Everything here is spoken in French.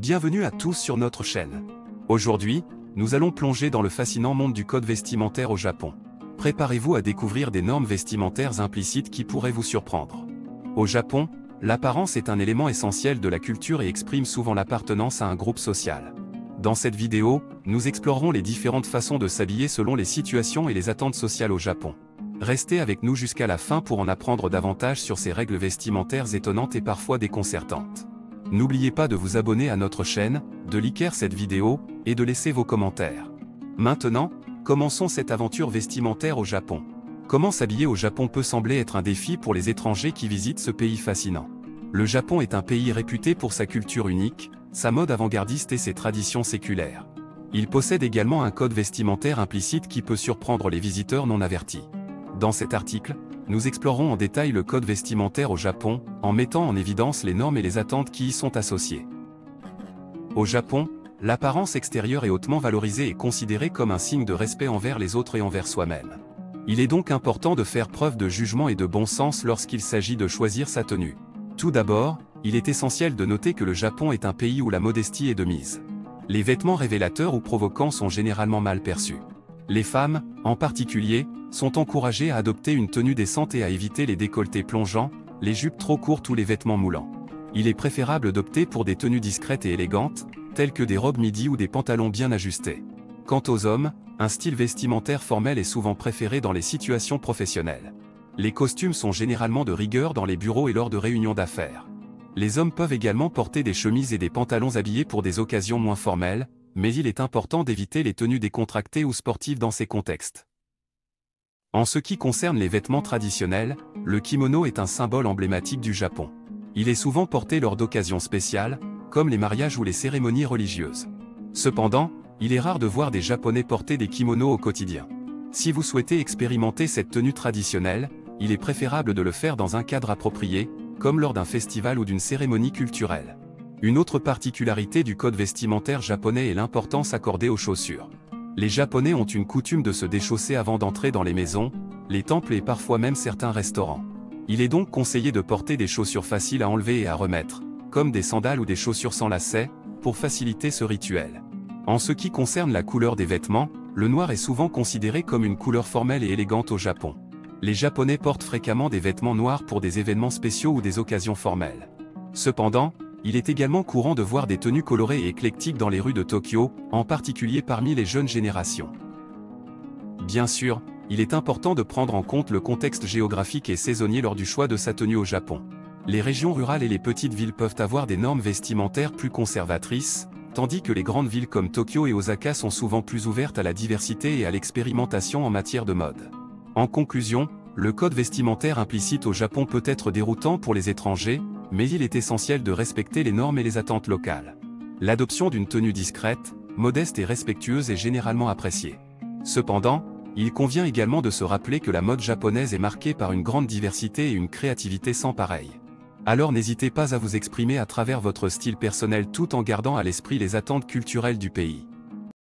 Bienvenue à tous sur notre chaîne. Aujourd'hui, nous allons plonger dans le fascinant monde du code vestimentaire au Japon. Préparez-vous à découvrir des normes vestimentaires implicites qui pourraient vous surprendre. Au Japon, l'apparence est un élément essentiel de la culture et exprime souvent l'appartenance à un groupe social. Dans cette vidéo, nous explorerons les différentes façons de s'habiller selon les situations et les attentes sociales au Japon. Restez avec nous jusqu'à la fin pour en apprendre davantage sur ces règles vestimentaires étonnantes et parfois déconcertantes. N'oubliez pas de vous abonner à notre chaîne, de liker cette vidéo, et de laisser vos commentaires. Maintenant, commençons cette aventure vestimentaire au Japon. Comment s'habiller au Japon peut sembler être un défi pour les étrangers qui visitent ce pays fascinant. Le Japon est un pays réputé pour sa culture unique, sa mode avant-gardiste et ses traditions séculaires. Il possède également un code vestimentaire implicite qui peut surprendre les visiteurs non avertis. Dans cet article, nous explorerons en détail le code vestimentaire au Japon, en mettant en évidence les normes et les attentes qui y sont associées. Au Japon, l'apparence extérieure est hautement valorisée et considérée comme un signe de respect envers les autres et envers soi-même. Il est donc important de faire preuve de jugement et de bon sens lorsqu'il s'agit de choisir sa tenue. Tout d'abord, il est essentiel de noter que le Japon est un pays où la modestie est de mise. Les vêtements révélateurs ou provoquants sont généralement mal perçus. Les femmes, en particulier, sont encouragées à adopter une tenue décente et à éviter les décolletés plongeants, les jupes trop courtes ou les vêtements moulants. Il est préférable d'opter pour des tenues discrètes et élégantes, telles que des robes midi ou des pantalons bien ajustés. Quant aux hommes, un style vestimentaire formel est souvent préféré dans les situations professionnelles. Les costumes sont généralement de rigueur dans les bureaux et lors de réunions d'affaires. Les hommes peuvent également porter des chemises et des pantalons habillés pour des occasions moins formelles, mais il est important d'éviter les tenues décontractées ou sportives dans ces contextes. En ce qui concerne les vêtements traditionnels, le kimono est un symbole emblématique du Japon. Il est souvent porté lors d'occasions spéciales, comme les mariages ou les cérémonies religieuses. Cependant, il est rare de voir des Japonais porter des kimonos au quotidien. Si vous souhaitez expérimenter cette tenue traditionnelle, il est préférable de le faire dans un cadre approprié, comme lors d'un festival ou d'une cérémonie culturelle. Une autre particularité du code vestimentaire japonais est l'importance accordée aux chaussures. Les Japonais ont une coutume de se déchausser avant d'entrer dans les maisons, les temples et parfois même certains restaurants. Il est donc conseillé de porter des chaussures faciles à enlever et à remettre, comme des sandales ou des chaussures sans lacets, pour faciliter ce rituel. En ce qui concerne la couleur des vêtements, le noir est souvent considéré comme une couleur formelle et élégante au Japon. Les Japonais portent fréquemment des vêtements noirs pour des événements spéciaux ou des occasions formelles. Cependant, il est également courant de voir des tenues colorées et éclectiques dans les rues de Tokyo, en particulier parmi les jeunes générations. Bien sûr, il est important de prendre en compte le contexte géographique et saisonnier lors du choix de sa tenue au Japon. Les régions rurales et les petites villes peuvent avoir des normes vestimentaires plus conservatrices, tandis que les grandes villes comme Tokyo et Osaka sont souvent plus ouvertes à la diversité et à l'expérimentation en matière de mode. En conclusion, le code vestimentaire implicite au Japon peut être déroutant pour les étrangers, mais il est essentiel de respecter les normes et les attentes locales. L'adoption d'une tenue discrète, modeste et respectueuse est généralement appréciée. Cependant, il convient également de se rappeler que la mode japonaise est marquée par une grande diversité et une créativité sans pareille. Alors n'hésitez pas à vous exprimer à travers votre style personnel tout en gardant à l'esprit les attentes culturelles du pays.